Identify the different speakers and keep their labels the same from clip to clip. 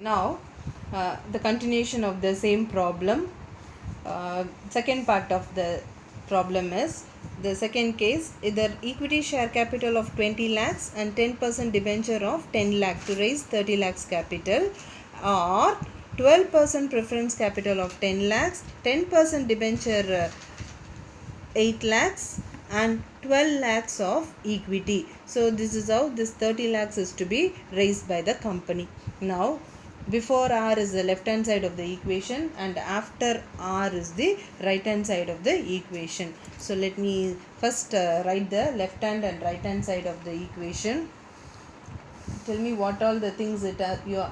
Speaker 1: Now, the continuation of the same problem. Second part of the problem is the second case, either equity share capital of 20 lakhs and 10% debenture of 10 lakh to raise 30 lakhs capital, or 12% preference capital of 10 lakhs, 10% debenture 8 lakhs and 12 lakhs of equity. So this is how this 30 lakhs is to be raised by the company. Now before R is the left hand side of the equation and after R is the right hand side of the equation. So let me first write the left hand and right hand side of the equation. Tell me what all the things that are you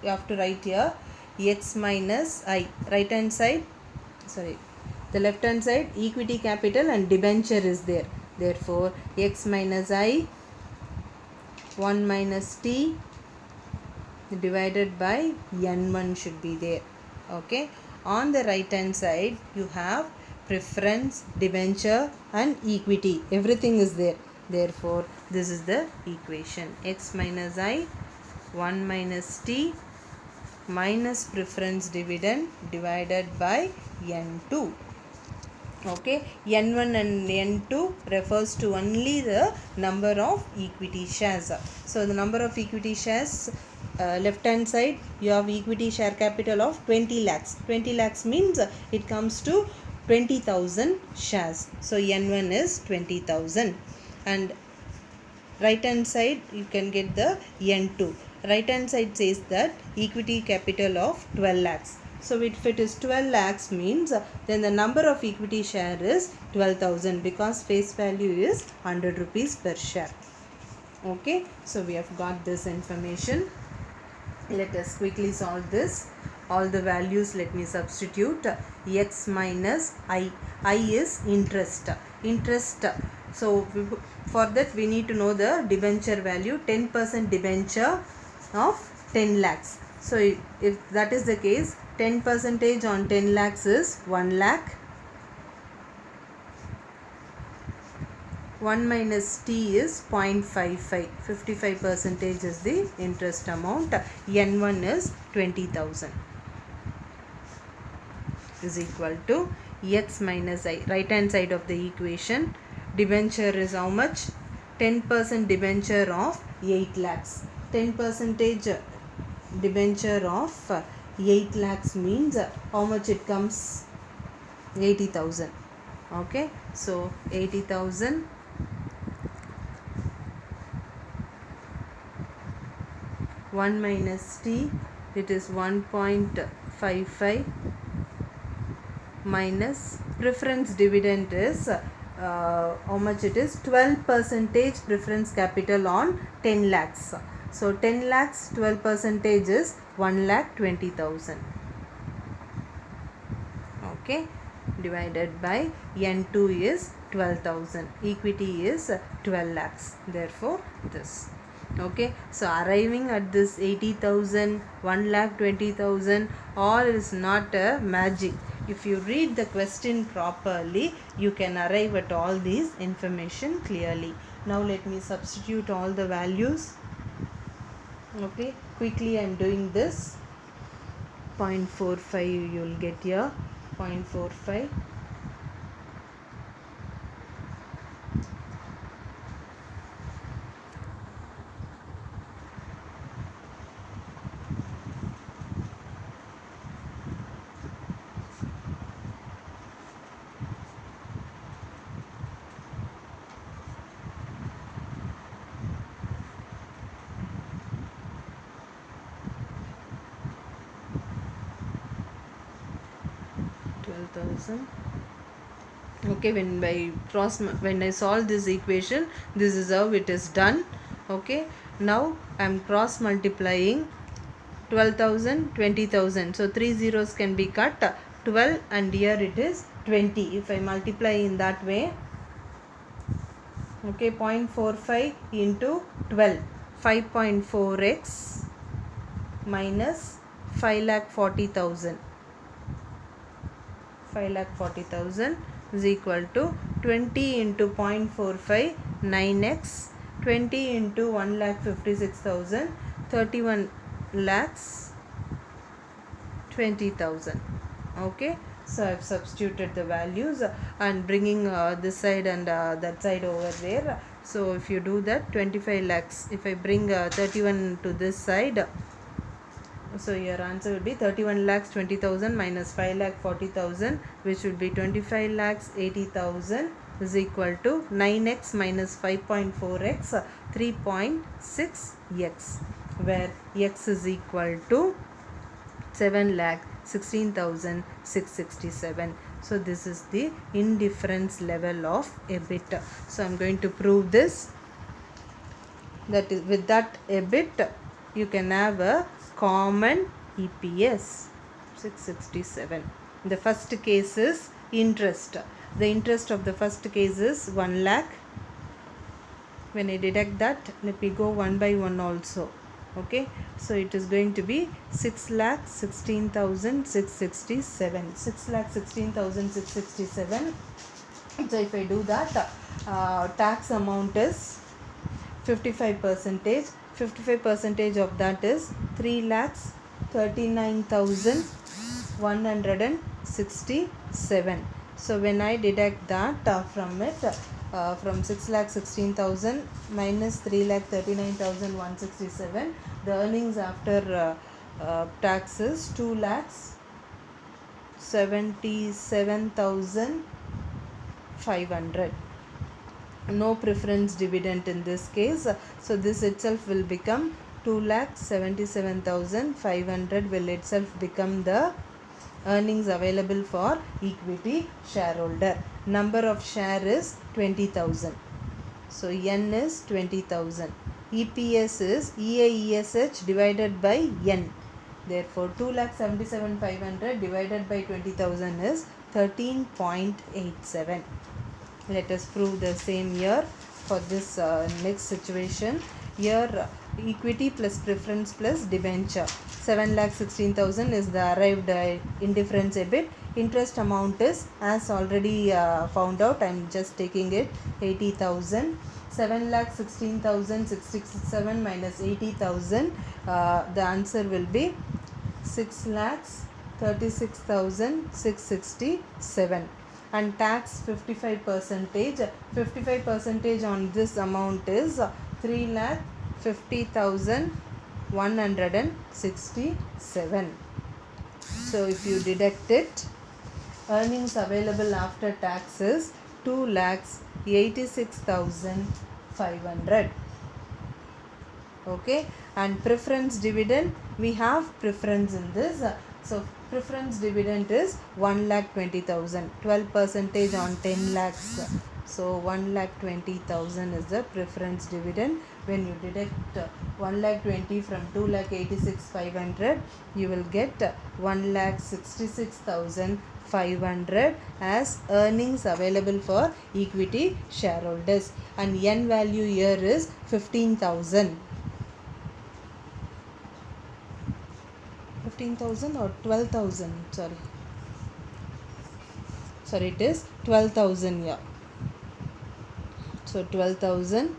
Speaker 1: have to write here. X minus I, right hand side, sorry, the left hand side equity capital and debenture is there. Therefore x minus I 1 minus t divided by n1 should be there. Okay, on the right hand side you have preference, debenture and equity, everything is there. Therefore this is the equation. X minus I 1 minus t minus preference dividend divided by n2. Okay, n1 and n2 refers to only the number of equity shares. So the number of equity shares, left hand side you have equity share capital of 20 lakhs. 20 lakhs means it comes to 20,000 shares. So n1 is 20,000 and right hand side you can get the n2. Right hand side says that equity capital of 12 lakhs. So if it is 12 lakhs means then the number of equity share is 12,000 because face value is 100 rupees per share. Okay, so we have got this information. Let us quickly solve this. All the values let me substitute. X minus I. I is interest. So for that we need to know the debenture value. 10% debenture of 10 lakhs. So if that is the case, 10% on 10 lakhs is 1 lakh. 1 minus t is 0.55. 55% is the interest amount. N1 is 20,000 is equal to x minus I. Right hand side of the equation, debenture is how much? 10% debenture of 8 lakhs. 10% debenture of 8 lakhs means how much it comes? 80,000. Okay, so 80,000 1 minus t, it is 1.55 minus preference dividend is how much it is? 12% preference capital on 10 lakhs. So 10 lakhs 12% is 1,20,000. Okay, divided by n2 is 12,000. Equity is 12 lakhs. Therefore this. Okay, so arriving at this 80,000, 1,20,000 all is not a magic. If you read the question properly, you can arrive at all these information clearly. Now let me substitute all the values. Okay, quickly I am doing this. 0.45 you will get here. 0.45. Okay, when I solve this equation, this is how it is done. Okay, now I am cross multiplying 12,000, 20,000. So 3 zeros can be cut. 12 and here it is 20. If I multiply in that way, okay, 0.45 into 12, 5.4x minus 5,40,000. 5,40,000 is equal to 20 into 0.45, 9x, 20 into 1,56,000, 31 lakhs 20,000. Okay, so I've substituted the values and bringing this side and that side over there. So if you do that, 25 lakhs, if I bring 31 to this side, so your answer will be 31 lakhs 20,000 minus 5 lakh 40,000, which will be 25 lakhs 80,000 is equal to 9x minus 5.4x 3.6x, where x is equal to 7 lakh 16,667. So this is the indifference level of EBIT. So I'm going to prove this, that is with that EBIT you can have a common EPS 667. The first case is interest. The interest of the first case is 1 lakh. When I deduct that, let me go one by one also. Okay, so it is going to be 6,16,667. 6,16,667. So if I do that, tax amount is 55%. 55% of that is 3,39,167. So when I deduct that from it, from 6,16,000 minus 3,39,167, the earnings after tax is 2,77,500. No preference dividend in this case, so this itself will become 2,77,500 will itself become the earnings available for equity shareholder. Number of share is 20,000, so N is 20,000. EPS is EAESH divided by N. Therefore 2,77,500 divided by 20,000 is 13.87. Let us prove the same here for this next situation. Here equity plus preference plus debenture. 7,16,000 is the arrived indifference EBIT. Interest amount is, as already found out, I am just taking it, 80,000. 7,16,667 minus 80,000, the answer will be 6,36,667. And tax 55%. 55% on this amount is 3,50,167. So if you deduct it, earnings available after tax is 2,86,500. Okay, and preference dividend, we have preference in this. So preference dividend is 1,20,000, 12% on 10 lakhs. So 1,20,000 is the preference dividend. When you deduct 1,20,000 from 2,86,500, you will get 1,66,500 as earnings available for equity shareholders. And N value here is 15,000. 15,000 or 12,000, sorry, it is 12,000 here. So 12,000,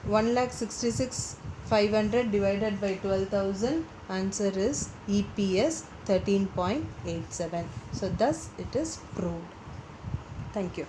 Speaker 1: 1,66,500 divided by 12,000, answer is EPS 13.87. So thus it is proved. Thank you.